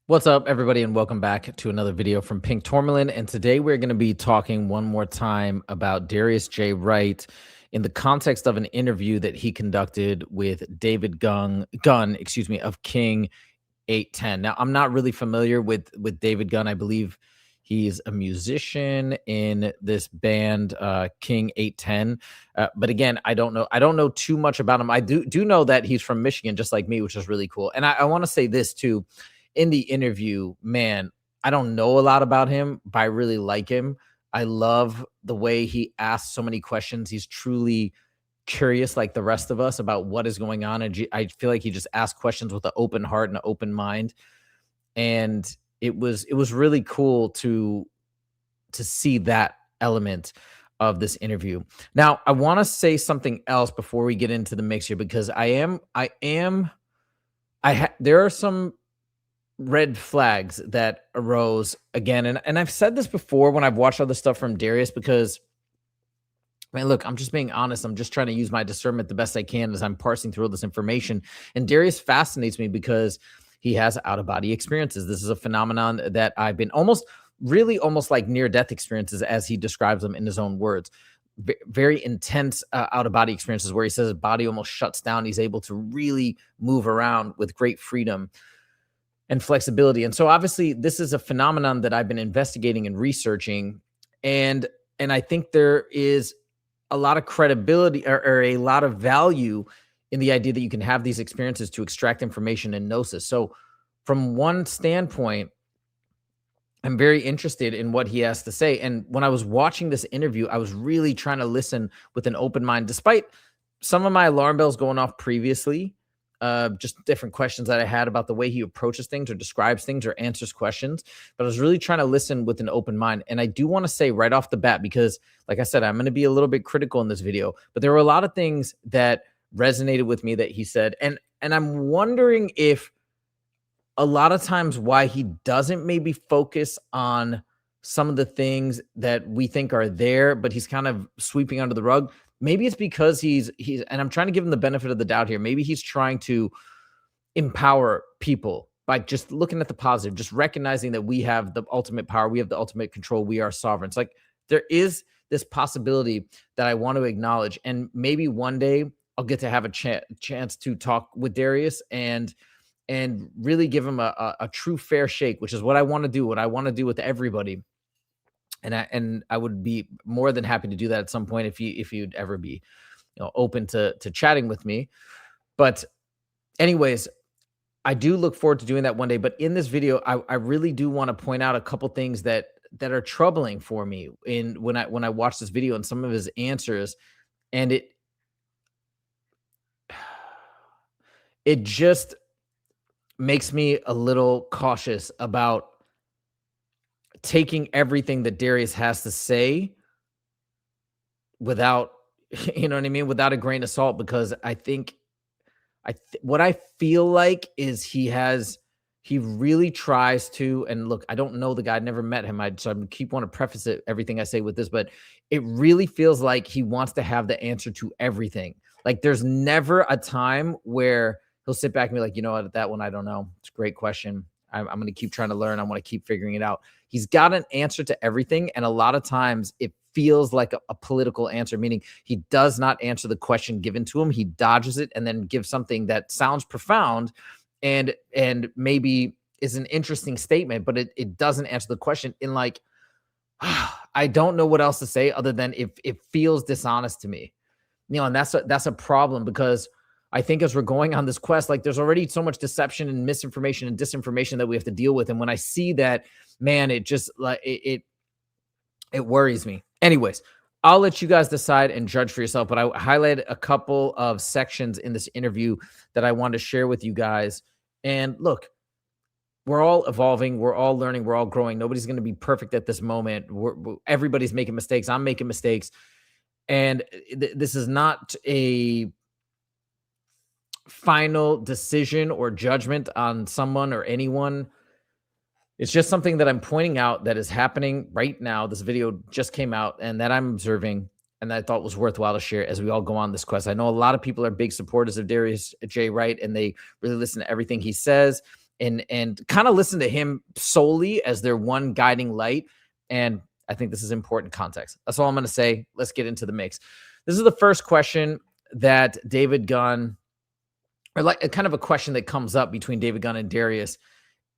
What's up, everybody, and welcome back to another video from Pink Tourmaline. And today we're going to be talking one more time about Darius J. Wright in the context of an interview that he conducted with David Gunn, of King 810. Now, I'm not really familiar with David Gunn. I believe he's a musician in this band, King 810. But again, I don't know too much about him. I do know that he's from Michigan, just like me, which is really cool. And I want to say this too. In the interview, man, I don't know a lot about him, but I really like him. I love the way he asks so many questions. He's truly curious, like the rest of us, about what is going on. And I feel like he just asked questions with an open heart and an open mind. And it was really cool to see that element of this interview. Now, I want to say something else before we get into the mix here, because there are some red flags that arose again. And I've said this before when I've watched other stuff from Darius, because man, look, I'm just being honest. I'm just trying to use my discernment the best I can as I'm parsing through all this information. And Darius fascinates me because he has out-of-body experiences. This is a phenomenon that I've been almost like near-death experiences, as he describes them in his own words. Very intense out-of-body experiences where he says his body almost shuts down. He's able to really move around with great freedom and flexibility. And so obviously this is a phenomenon that I've been investigating and researching. And I think there is a lot of credibility or a lot of value in the idea that you can have these experiences to extract information and gnosis. So from one standpoint, I'm very interested in what he has to say. And when I was watching this interview, I was really trying to listen with an open mind, despite some of my alarm bells going off previously. Just different questions that I had about the way he approaches things or describes things or answers questions. But I was really trying to listen with an open mind. And I do want to say right off the bat, because like I said, I'm going to be a little bit critical in this video, but there were a lot of things that resonated with me that he said. And I'm wondering if a lot of times why he doesn't maybe focus on some of the things that we think are there, but he's kind of sweeping under the rug. Maybe it's because he's and I'm trying to give him the benefit of the doubt here. Maybe he's trying to empower people by just looking at the positive, just recognizing that we have the ultimate power, we have the ultimate control, we are sovereigns. Like, there is this possibility that I want to acknowledge, and maybe one day I'll get to have a chance to talk with Darius and really give him a true fair shake, which is what I want to do, what I want to do with everybody. And I would be more than happy to do that at some point if you'd ever be, open to chatting with me. But anyways, I do look forward to doing that one day. But in this video, I really do want to point out a couple things that are troubling for me when I watch this video and some of his answers, and it just makes me a little cautious about taking everything that Darius has to say without, you know what I mean, without a grain of salt, because I think what I feel like is he really tries to, and look, I don't know the guy, I never met him. So I keep want to preface everything I say with this, but it really feels like he wants to have the answer to everything. Like, there's never a time where he'll sit back and be like, you know what, that one, I don't know. It's a great question. I'm going to keep trying to learn. I want to keep figuring it out. He's got an answer to everything. And a lot of times it feels like a political answer, meaning he does not answer the question given to him. He dodges it and then gives something that sounds profound and maybe is an interesting statement, but it doesn't answer the question in like, I don't know what else to say other than it feels dishonest to me. And that's a problem, because I think as we're going on this quest, like, there's already so much deception and misinformation and disinformation that we have to deal with. And when I see that, man, it just like it worries me. Anyways, I'll let you guys decide and judge for yourself. But I highlighted a couple of sections in this interview that I want to share with you guys. And look, we're all evolving, we're all learning, we're all growing. Nobody's going to be perfect at this moment. Everybody's making mistakes. I'm making mistakes. And this is not a final decision or judgment on someone or anyone. It's just something that I'm pointing out that is happening right now. This video just came out and that I'm observing and that I thought was worthwhile to share as we all go on this quest. I know a lot of people are big supporters of Darius J. Wright and they really listen to everything he says. and kind of listen to him solely as their one guiding light. And I think this is important context. That's all I'm going to say. Let's get into the mix. This is the first question that David Gunn, or like kind of a question that comes up between David Gunn and Darius.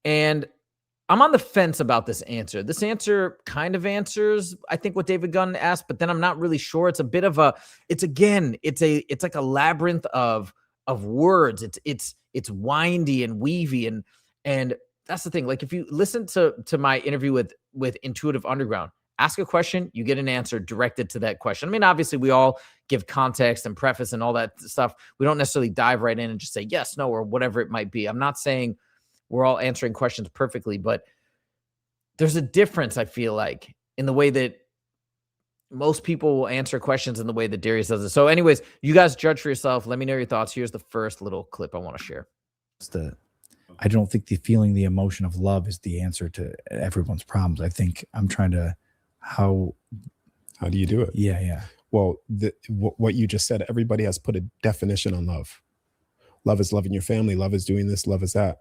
And I'm on the fence about this answer. This answer kind of answers, I think, what David Gunn asked, but then I'm not really sure. It's a bit of a, it's like a labyrinth of words. It's windy and weavy, and that's the thing. Like if you listen to my interview with Intuitive Underground, ask a question, you get an answer directed to that question. I mean, obviously we all give context and preface and all that stuff. We don't necessarily dive right in and just say yes, no, or whatever it might be. I'm not saying we're all answering questions perfectly, but there's a difference, I feel like, in the way that most people will answer questions and the way that Darius does it. So anyways, you guys judge for yourself. Let me know your thoughts. Here's the first little clip I want to share. I don't think the emotion of love is the answer to everyone's problems. I think I'm trying to, how do you do it? Yeah. Well, what you just said, everybody has put a definition on love. Love is loving your family. Love is doing this. Love is that.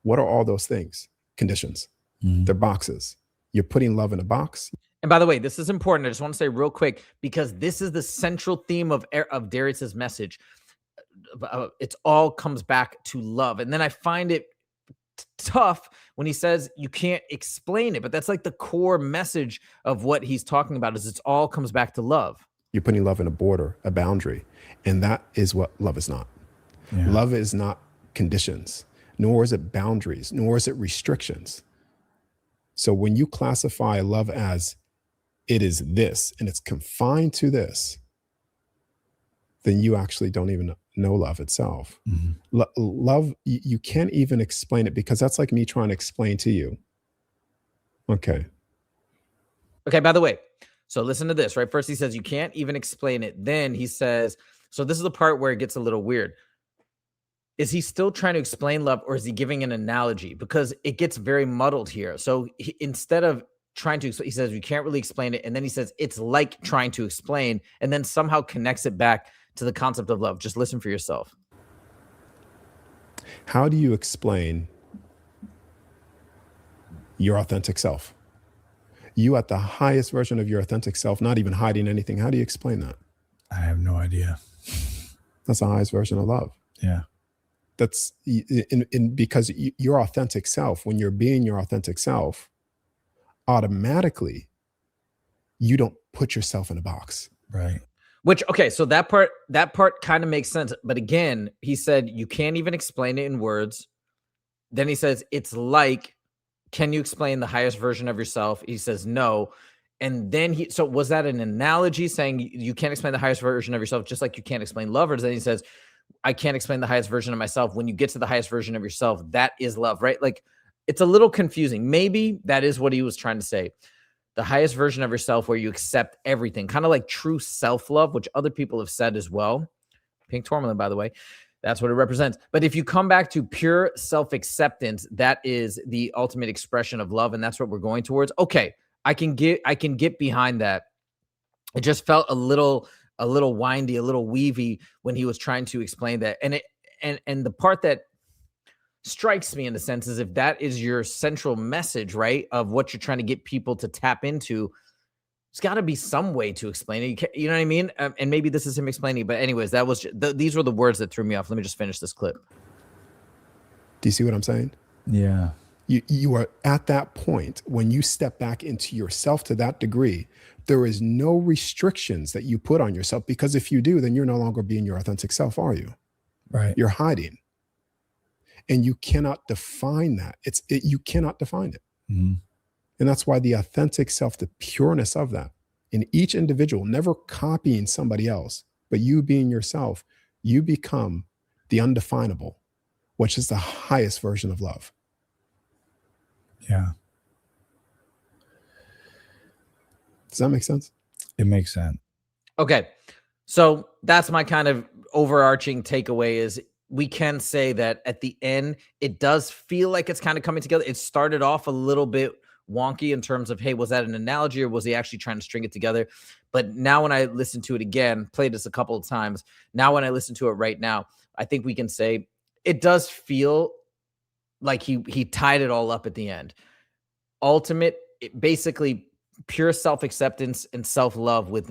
What are all those things? Conditions. They're boxes. You're putting love in a box. And by the way, this is important. I just want to say real quick, because this is the central theme of Darius's message. It all comes back to love. And then I find it tough when he says you can't explain it, but that's like the core message of what he's talking about, is it all comes back to love. You're putting love in a border, a boundary. And that is what love is not. Yeah. Love is not conditions, nor is it boundaries, nor is it restrictions. So when you classify love as it is this and it's confined to this, then you actually don't even know love itself. Love, you can't even explain it, because that's like me trying to explain to you. Okay, by the way, so listen to this, right? First he says you can't even explain it. Then he says, so this is the part where it gets a little weird. Is he still trying to explain love, or is he giving an analogy? Because it gets very muddled here. So instead of trying to, he says you can't really explain it. And then he says it's like trying to explain, and then somehow connects it back to the concept of love. Just listen for yourself. How do you explain your authentic self? You at the highest version of your authentic self, not even hiding anything. How do you explain that? I have no idea. That's the highest version of love. Yeah. That's because your authentic self, when you're being your authentic self, automatically you don't put yourself in a box. Right. Which, okay, so that part kind of makes sense. But again, he said you can't even explain it in words. Then he says it's like, can you explain the highest version of yourself? He says no. And then so was that an analogy saying you can't explain the highest version of yourself, just like you can't explain love? Or then he says, I can't explain the highest version of myself. When you get to the highest version of yourself, that is love, right? Like, it's a little confusing. Maybe that is what he was trying to say. The highest version of yourself where you accept everything, kind of like true self-love, which other people have said as well. Pink tourmaline, by the way, that's what it represents. But if you come back to pure self-acceptance, that is the ultimate expression of love. And that's what we're going towards. Okay, I can get behind that. It just felt a little windy, a little weavy when he was trying to explain that. And the part that strikes me in a sense is if that is your central message, right, of what you're trying to get people to tap into, there's got to be some way to explain it. You know what I mean? And maybe this is him explaining. But anyways, that was these were the words that threw me off. Let me just finish this clip. Do you see what I'm saying? Yeah. You are at that point when you step back into yourself to that degree. There is no restrictions that you put on yourself, because if you do, then you're no longer being your authentic self, are you? Right. You're hiding. And you cannot define that. You cannot define it. Mm-hmm. And that's why the authentic self, the pureness of that in each individual, never copying somebody else, but you being yourself, you become the undefinable, which is the highest version of love. Yeah. Does that make sense? It makes sense. Okay. So that's my kind of overarching takeaway is we can say that at the end, it does feel like it's kind of coming together. It started off a little bit wonky in terms of, hey, was that an analogy or was he actually trying to string it together? But now when I listen to it again, played this a couple of times, now when I listen to it right now, I think we can say it does feel like he tied it all up at the end. Ultimate, basically pure self-acceptance and self-love with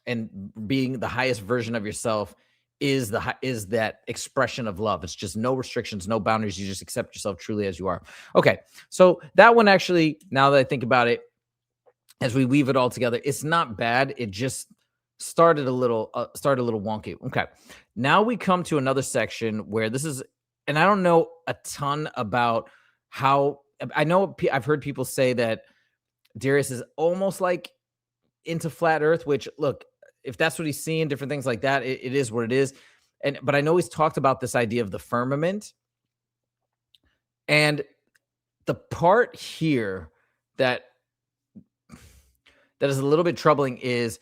and being the highest version of yourself is that expression of love. It's just no restrictions, no boundaries. You just accept yourself truly as you are. Okay, so that one actually, now that I think about it, as we weave it all together, it's not bad. It just started a little wonky. Okay, now we come to another section where this is, and I don't know a ton about how. I know I've heard people say that Darius is almost like into flat Earth, which, look, if that's what he's seeing, different things like that, it is what it is. But I know he's talked about this idea of the firmament. And the part here that is a little bit troubling is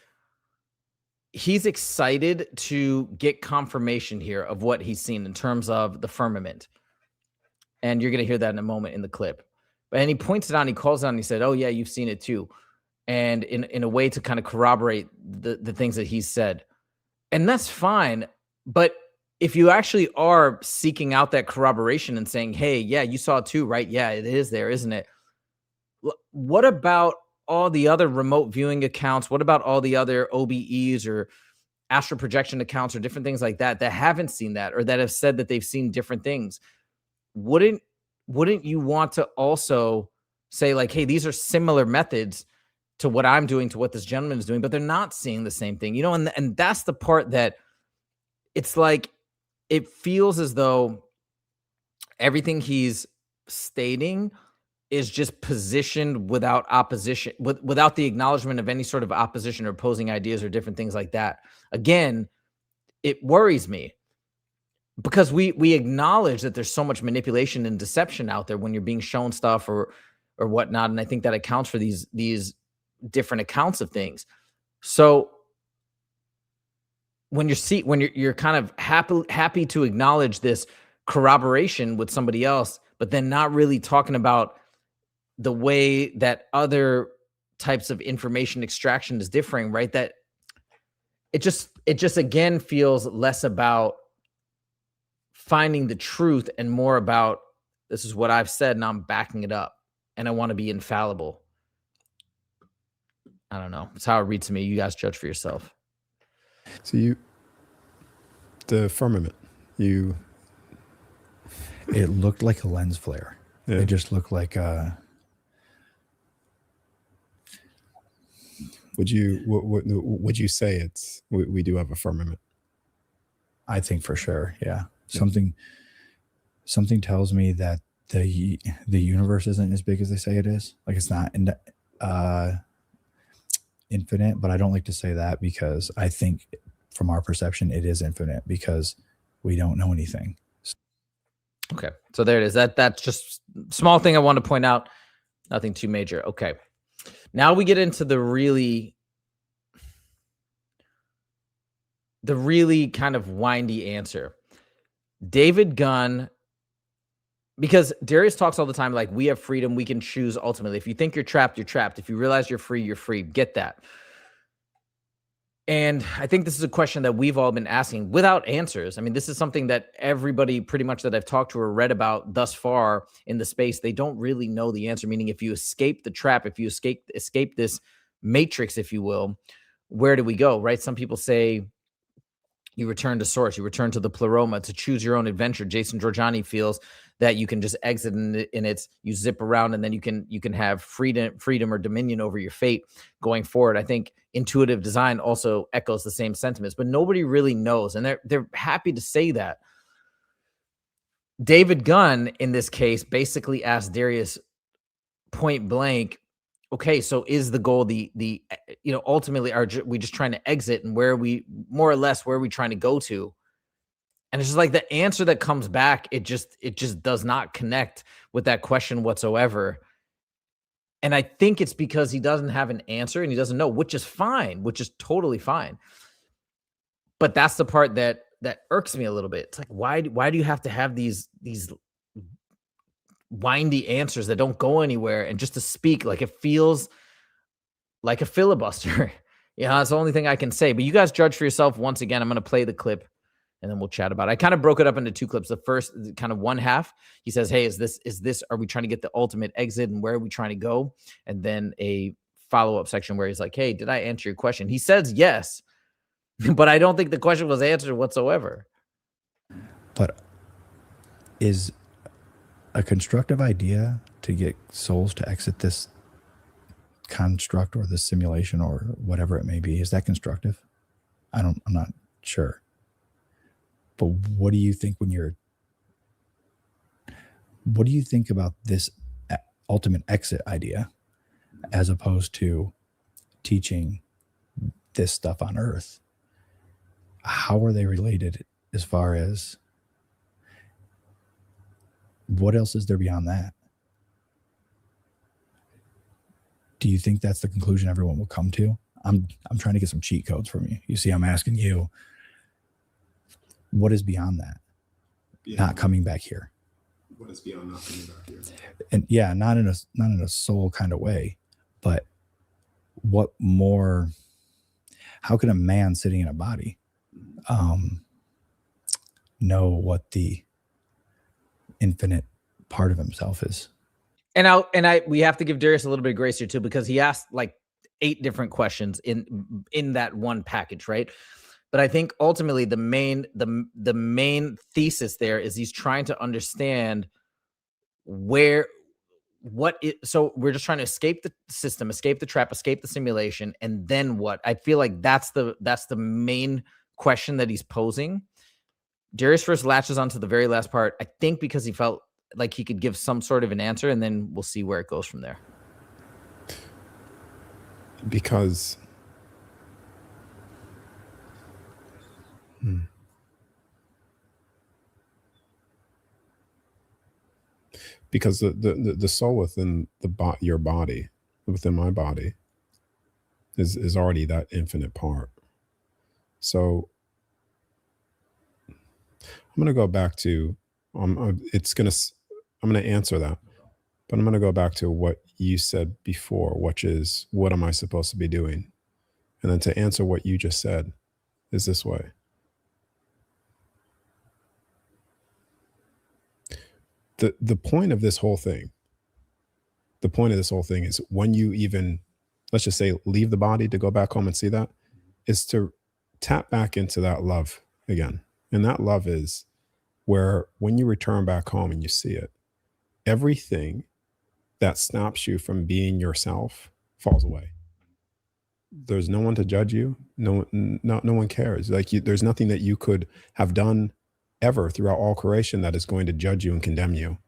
he's excited to get confirmation here of what he's seen in terms of the firmament. And you're going to hear that in a moment in the clip. And he points it out, and he calls it out, and he said, oh, yeah, you've seen it too. And in a way to kind of corroborate the things that he said. And that's fine. But if you actually are seeking out that corroboration and saying, hey, yeah, you saw it too, right? Yeah, it is there, isn't it? What about all the other remote viewing accounts? What about all the other OBEs or astral projection accounts or different things like that haven't seen that, or that have said that they've seen different things? Wouldn't you want to also say, like, hey, these are similar methods to what I'm doing, to what this gentleman is doing, but they're not seeing the same thing, and that's the part that it's like, it feels as though everything he's stating is just positioned without opposition, without the acknowledgement of any sort of opposition or opposing ideas or different things like that. Again, it worries me because we acknowledge that there's so much manipulation and deception out there when you're being shown stuff or whatnot. And I think that accounts for these different accounts of things. So when you're kind of happy to acknowledge this corroboration with somebody else, but then not really talking about the way that other types of information extraction is differing, right? That it just again feels less about finding the truth and more about, this is what I've said and I'm backing it up and I want to be infallible. I don't know. It's how it reads to me. You guys judge for yourself. So the firmament, it looked like a lens flare. Yeah. It just looked like would you say we do have a firmament? I think for sure. Yeah. Something tells me that the universe isn't as big as they say it is. Like, it's not infinite, but I don't like to say that because I think from our perception, it is infinite because we don't know anything. Okay. So there it is. That's just a small thing I want to point out. Nothing too major. Okay. Now we get into the really kind of windy answer. David Gunn, because Darius talks all the time, like, we have freedom, we can choose ultimately. If you think you're trapped, you're trapped. If you realize you're free, you're free. Get that. And I think this is a question that we've all been asking without answers. I mean, this is something that everybody pretty much that I've talked to or read about thus far in the space, they don't really know the answer. Meaning, if you escape the trap, if you escape this matrix, if you will, where do we go, right? Some people say you return to source, you return to the pleroma to choose your own adventure. Jason Giorgiani feels that you can just exit and it's you zip around and then you can have freedom or dominion over your fate going forward. I think intuitive design also echoes the same sentiments, but nobody really knows. And they're happy to say that. David Gunn, in this case, basically asked Darius point blank, okay, so is the goal ultimately are we just trying to exit, and where are we trying to go to? And it's just like the answer that comes back, it just does not connect with that question whatsoever. And I think it's because he doesn't have an answer and he doesn't know, which is fine, which is totally fine. But that's the part that irks me a little bit. It's like, why do you have to have these windy answers that don't go anywhere, and just to speak like it feels like a filibuster? That's the only thing I can say. But you guys judge for yourself. Once again, I'm going to play the clip and then we'll chat about it. I kind of broke it up into 2 clips. The first kind of one half, he says, hey, is this, are we trying to get the ultimate exit and where are we trying to go? And then a follow-up section where he's like, hey, did I answer your question? He says yes, but I don't think the question was answered whatsoever. But is a constructive idea to get souls to exit this construct or this simulation or whatever it may be, is that constructive? I'm not sure. But what do you think what do you think about this ultimate exit idea as opposed to teaching this stuff on Earth? How are they related as far as what else is there beyond that? Do you think that's the conclusion everyone will come to? I'm trying to get some cheat codes from you. You see, I'm asking you, what is beyond that? Not coming back here. What is beyond not coming back here? And yeah, not in a soul kind of way, but what more? How can a man sitting in a body know what the infinite part of himself is? And we have to give Darius a little bit of grace here too, because he asked like 8 different questions in that one package, right? But I think ultimately the main thesis there is he's trying to understand so we're just trying to escape the system, escape the trap, escape the simulation, and then what? I feel like that's the main question that he's posing. Darius first latches onto the very last part, I think because he felt like he could give some sort of an answer, and then we'll see where it goes from there. Because because the soul within your body, within my body, is already that infinite part. So I'm going to go back to I'm going to answer that, but I'm going to go back to what you said before, which is, what am I supposed to be doing? And then to answer what you just said is this way. The point of this whole thing, is when you even, let's just say, leave the body to go back home and see that, is to tap back into that love again. And that love is where when you return back home and you see it, everything that stops you from being yourself falls away. There's no one to judge you. No one cares. Like there's nothing that you could have done ever throughout all creation that is going to judge you and condemn you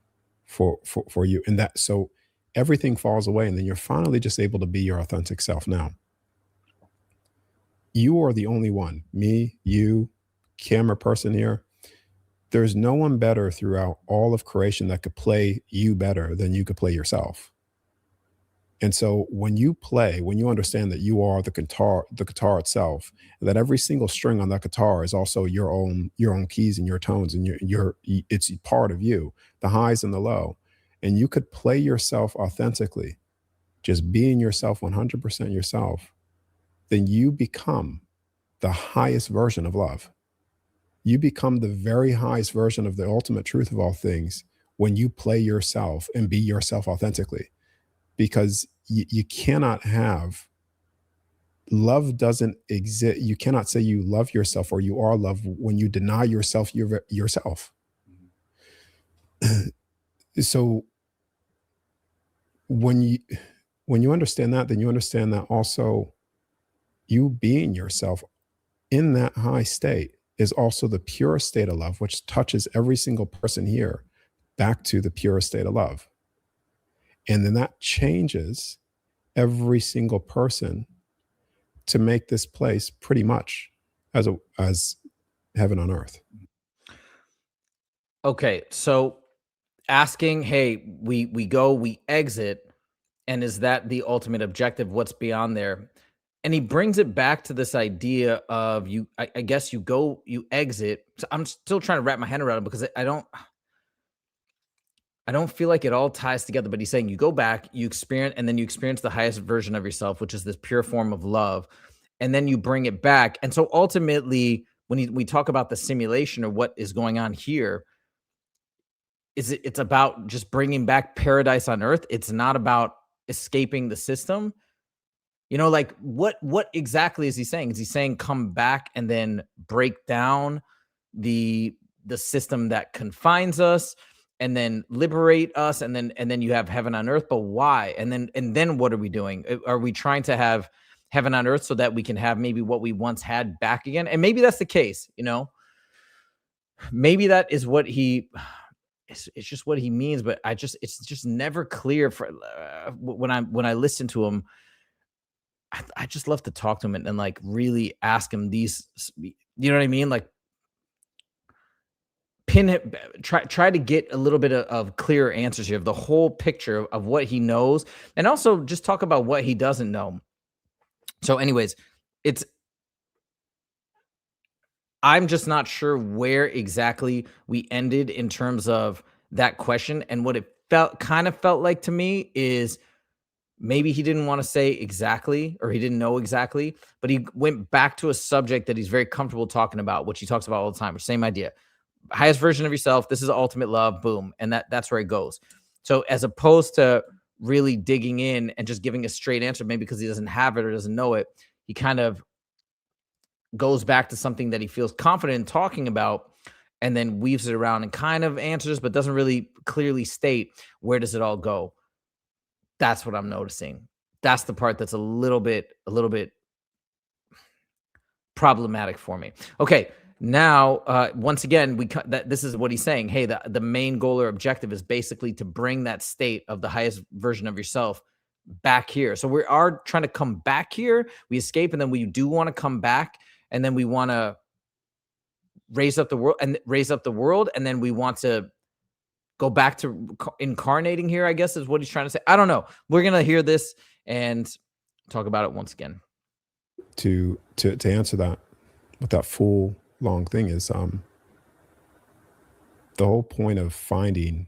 for you. And that, so everything falls away, and then you're finally just able to be your authentic self. Now, you are the only one, me, you, camera person here. There's no one better throughout all of creation that could play you better than you could play yourself. And so when you understand that you are the guitar itself, and that every single string on that guitar is also your own keys and your tones, and it's part of you, the highs and the low, and you could play yourself authentically, just being yourself, 100% yourself, then you become the highest version of love. You become the very highest version of the ultimate truth of all things when you play yourself and be yourself authentically. Because you cannot have, love doesn't exist. You cannot say you love yourself or you are love when you deny yourself yourself. So when you understand that, then you understand that also you being yourself in that high state is also the purest state of love, which touches every single person here back to the purest state of love. And then that changes every single person to make this place pretty much as heaven on earth. Okay, so asking, hey, we go, we exit, and is that the ultimate objective? What's beyond there? And he brings it back to this idea of I guess you go, you exit. So I'm still trying to wrap my head around it because I don't feel like it all ties together, but he's saying you go back, you experience, and then you experience the highest version of yourself, which is this pure form of love. And then you bring it back. And so ultimately when we talk about the simulation or what is going on here, it's about just bringing back paradise on earth. It's not about escaping the system. You know, like what exactly is he saying? Is he saying come back and then break down the system that confines us and then liberate us and then you have heaven on earth? But why? And then what are we doing? Are we trying to have heaven on earth so that we can have maybe what we once had back again? And maybe that's the case, you know. Maybe that is what it's just what he means, but it's just never clear for when I listen to him. I just love to talk to him and like really ask him these, you know what I mean? Like pin it, try to get a little bit of clearer answers here of the whole picture of what he knows, and also just talk about what he doesn't know. So anyways, I'm just not sure where exactly we ended in terms of that question. And what it kind of felt like to me is maybe he didn't want to say exactly, or he didn't know exactly, but he went back to a subject that he's very comfortable talking about, which he talks about all the time. Same idea. Highest version of yourself. This is ultimate love. Boom. And that's where it goes. So as opposed to really digging in and just giving a straight answer, maybe because he doesn't have it or doesn't know it, he kind of goes back to something that he feels confident in talking about and then weaves it around and kind of answers, but doesn't really clearly state where does it all go. That's what I'm noticing. That's the part that's a little bit problematic for me. Okay, now once again, this is what he's saying. Hey, the main goal or objective is basically to bring that state of the highest version of yourself back here. So we are trying to come back here. We escape, and then we do want to come back, and then we want to raise up the world, and then we want to go back to incarnating here, I guess is what he's trying to say. I don't know. We're going to hear this and talk about it once again. To answer that, what that full long thing is, the whole point of finding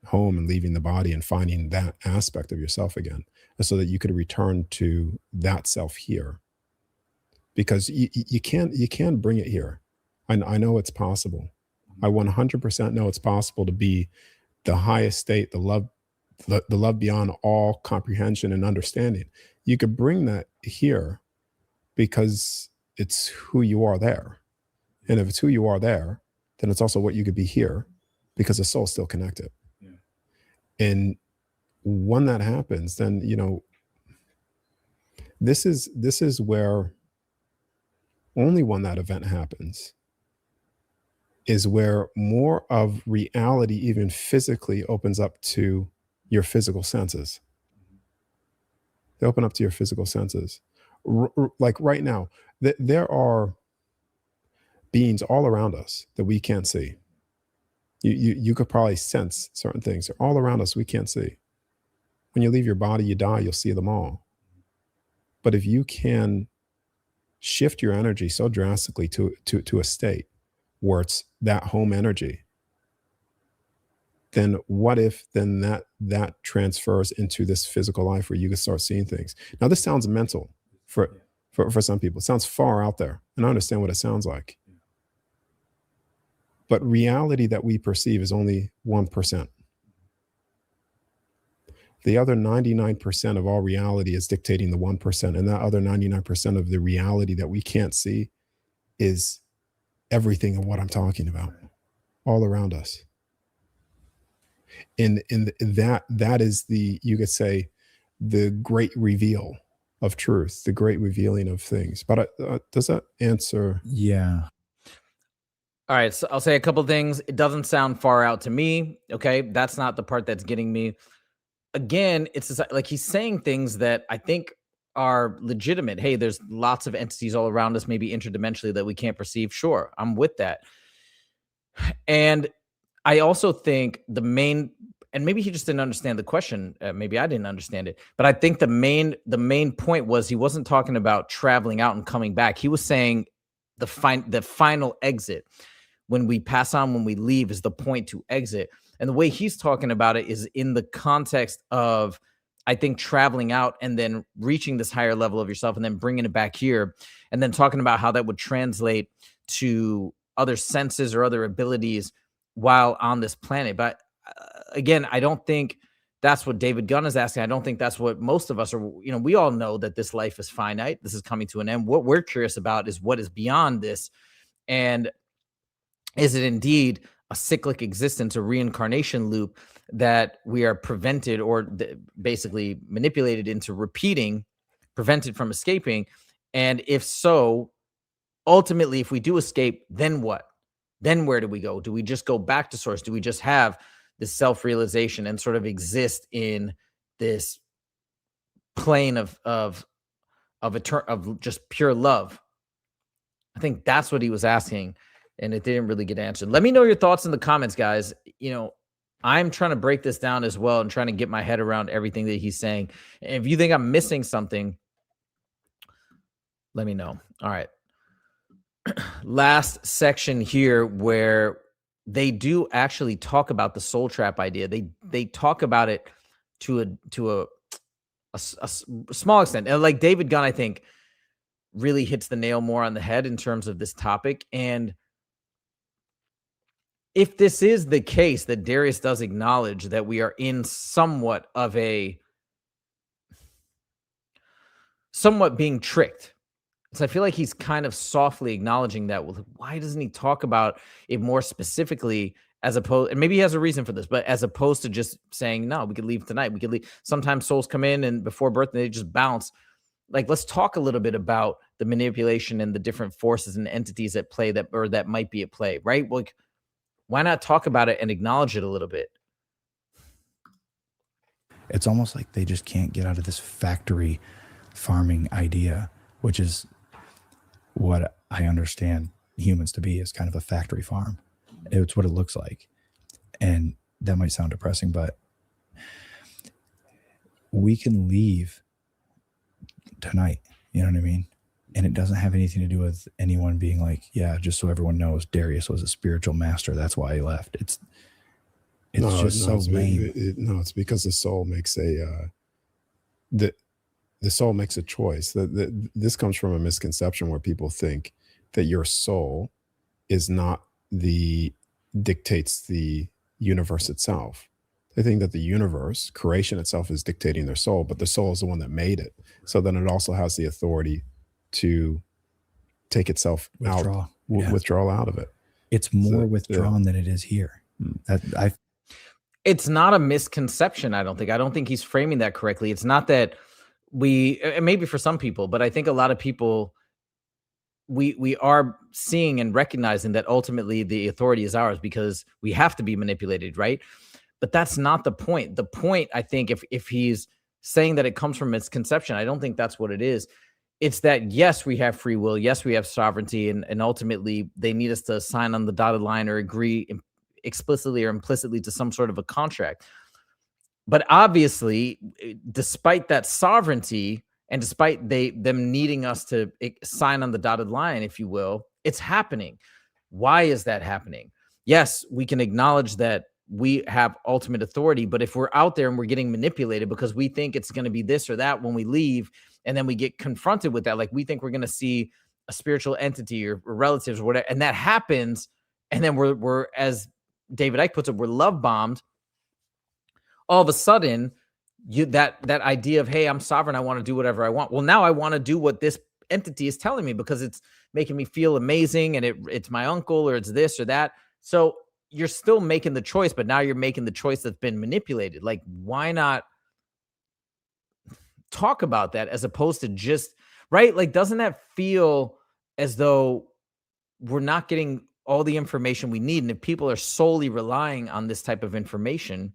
home and leaving the body and finding that aspect of yourself again is so that you could return to that self here. Because you can bring it here. I know it's possible. I 100% know it's possible to be the highest state, the love beyond all comprehension and understanding. You could bring that here because it's who you are there. And if it's who you are there, then it's also what you could be here because the soul's still connected. Yeah. And when that happens, then, you know, this is where only when that event happens is where more of reality, even physically, opens up to your physical senses. They open up to your physical senses. Like right now, there are beings all around us that we can't see. You could probably sense certain things. They're all around us we can't see. When you leave your body, you die, you'll see them all. But if you can shift your energy so drastically to a state where it's that home energy, then what if then that transfers into this physical life where you can start seeing things? Now, this sounds mental for some people. It sounds far out there, and I understand what it sounds like. But reality that we perceive is only 1%. The other 99% of all reality is dictating the 1%, and that other 99% of the reality that we can't see is everything of what I'm talking about, all around us. And that is the, you could say, the great reveal of truth, the great revealing of things. But does that answer? Yeah. All right, so I'll say a couple things. It doesn't sound far out to me. Okay, that's not the part that's getting me. Again, it's just like he's saying things that I think are legitimate. Hey, there's lots of entities all around us, maybe interdimensionally, that we can't perceive. Sure, I'm with that. And I also think the main, and maybe he just didn't understand the question. Maybe I didn't understand it, but I think the main point was he wasn't talking about traveling out and coming back. He was saying the final exit. When we pass on, when we leave, is the point to exit. And the way he's talking about it is in the context of, I think, traveling out and then reaching this higher level of yourself and then bringing it back here, and then talking about how that would translate to other senses or other abilities while on this planet. But again, I don't think that's what David Gunn is asking. I don't think that's what most of us are. We all know that this life is finite. This is coming to an end. What we're curious about is what is beyond this. And is it indeed a cyclic existence, a reincarnation loop that we are prevented or basically manipulated into repeating, prevented from escaping? And if so, ultimately, if we do escape, then what? Then where do we go? Do we just go back to source? Do we just have this self-realization and sort of exist in this plane of just pure love? I think that's what he was asking, and it didn't really get answered. Let me know your thoughts in the comments, guys. I'm trying to break this down as well and trying to get my head around everything that he's saying. And if you think I'm missing something, let me know. All right. Last section here where they do actually talk about the soul trap idea. They talk about it to a small extent. And like David Gunn, I think, really hits the nail more on the head in terms of this topic. And if this is the case, that Darius does acknowledge that we are in somewhat being tricked. So I feel like he's kind of softly acknowledging that. Well, why doesn't he talk about it more specifically, as opposed, and maybe he has a reason for this, but as opposed to just saying, no, we could leave tonight. We could leave. Sometimes souls come in and before birth, they just bounce. Like, let's talk a little bit about the manipulation and the different forces and entities at play that might be at play, right? Like, why not talk about it and acknowledge it a little bit? It's almost like they just can't get out of this factory farming idea, which is what I understand humans to be, is kind of a factory farm. It's what it looks like. And that might sound depressing, but we can leave tonight. You know what I mean? And it doesn't have anything to do with anyone being like, yeah, just so everyone knows, Darius was a spiritual master. That's why he left. It's lame. It's because the soul makes the soul makes a choice. This comes from a misconception where people think that your soul is not dictates the universe itself. They think that the universe, creation itself, is dictating their soul, but the soul is the one that made it. So then it also has the authority to take itself withdrawal out of it. It's more withdrawn than it is here. It's not a misconception, I don't think. I don't think he's framing that correctly. It's not that maybe for some people, but I think a lot of people, we are seeing and recognizing that ultimately the authority is ours because we have to be manipulated, right? But that's not the point. The point, I think, if he's saying that it comes from misconception, I don't think that's what it is. It's that, yes, we have free will. Yes, we have sovereignty. And ultimately, they need us to sign on the dotted line or agree explicitly or implicitly to some sort of a contract. But obviously, despite that sovereignty and despite them needing us to sign on the dotted line, if you will, it's happening. Why is that happening? Yes, we can acknowledge that we have ultimate authority, but if we're out there and we're getting manipulated because we think it's going to be this or that when we leave, and then we get confronted with that, like we think we're going to see a spiritual entity or relatives or whatever, and that happens, and then we're as David Icke puts it, we're love bombed. All of a sudden, that idea of, hey, I'm sovereign, I want to do whatever I want. Well, now I want to do what this entity is telling me because it's making me feel amazing, and it's my uncle or it's this or that. So you're still making the choice, but now you're making the choice that's been manipulated. Like, why not talk about that as opposed to just, right? Like, doesn't that feel as though we're not getting all the information we need? And if people are solely relying on this type of information,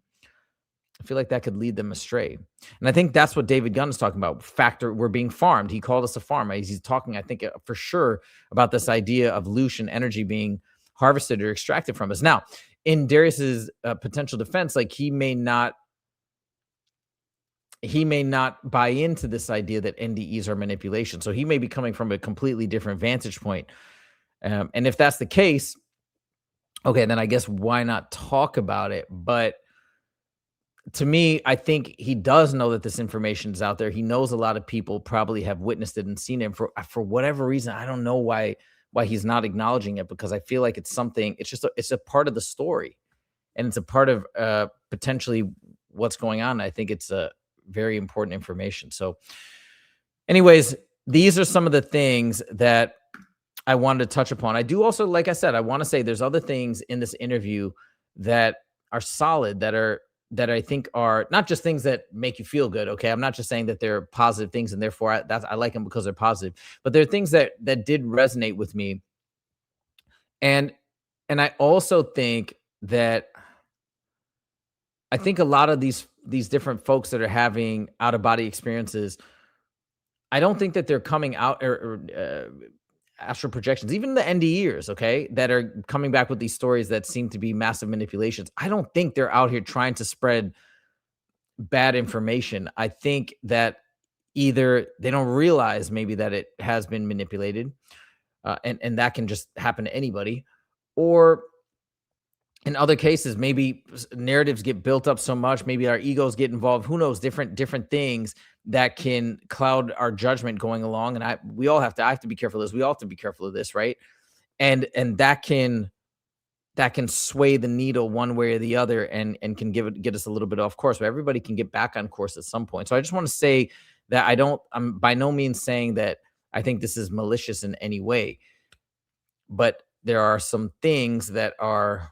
I feel like that could lead them astray. And I think that's what David Gunn is talking about. We're being farmed. He called us a farm. He's talking, I think, for sure about this idea of Lucian energy being harvested or extracted from us. Now, in Darius's potential defense, like he may not buy into this idea that NDEs are manipulation. So he may be coming from a completely different vantage point. And if that's the case, okay, then I guess why not talk about it? But to me, I think he does know that this information is out there. He knows a lot of people probably have witnessed it and seen it for whatever reason. I don't know why why he's not acknowledging it, because I feel like it's something, it's a part of the story, and it's a part of potentially what's going on. I think it's a very important information. So anyways, these are some of the things that I wanted to touch upon. I do also, like I said, I want to say there's other things in this interview that are solid, that I think are not just things that make you feel good. Okay. I'm not just saying that they're positive things and therefore I like them because they're positive, but there are things that did resonate with me. And I also think that I think a lot of these different folks that are having out of body experiences, I don't think that they're coming out or astral projections, even the NDEers, okay, that are coming back with these stories that seem to be massive manipulations. I don't think they're out here trying to spread bad information. I think that either they don't realize maybe that it has been manipulated, and that can just happen to anybody, or in other cases, maybe narratives get built up so much, maybe our egos get involved, who knows, different things that can cloud our judgment going along. And I have to be careful of this. We all have to be careful of this, right? And that can sway the needle one way or the other, and can get us a little bit off course, but everybody can get back on course at some point. So I just want to say that I'm by no means saying that I think this is malicious in any way, but there are some things that are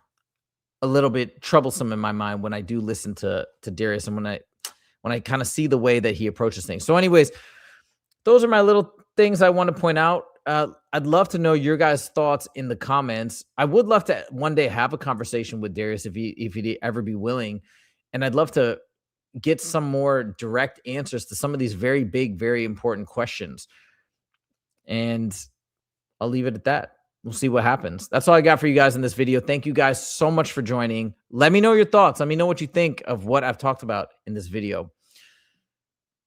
a little bit troublesome in my mind when I do listen to Darius, and when I kind of see the way that he approaches things. So anyways, those are my little things I want to point out. I'd love to know your guys' thoughts in the comments. I would love to one day have a conversation with Darius if he'd ever be willing. And I'd love to get some more direct answers to some of these very big, very important questions. And I'll leave it at that. We'll see what happens. That's all I got for you guys in this video. Thank you guys so much for joining. Let me know your thoughts. Let me know what you think of what I've talked about in this video.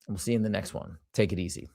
We'll see you in the next one. Take it easy.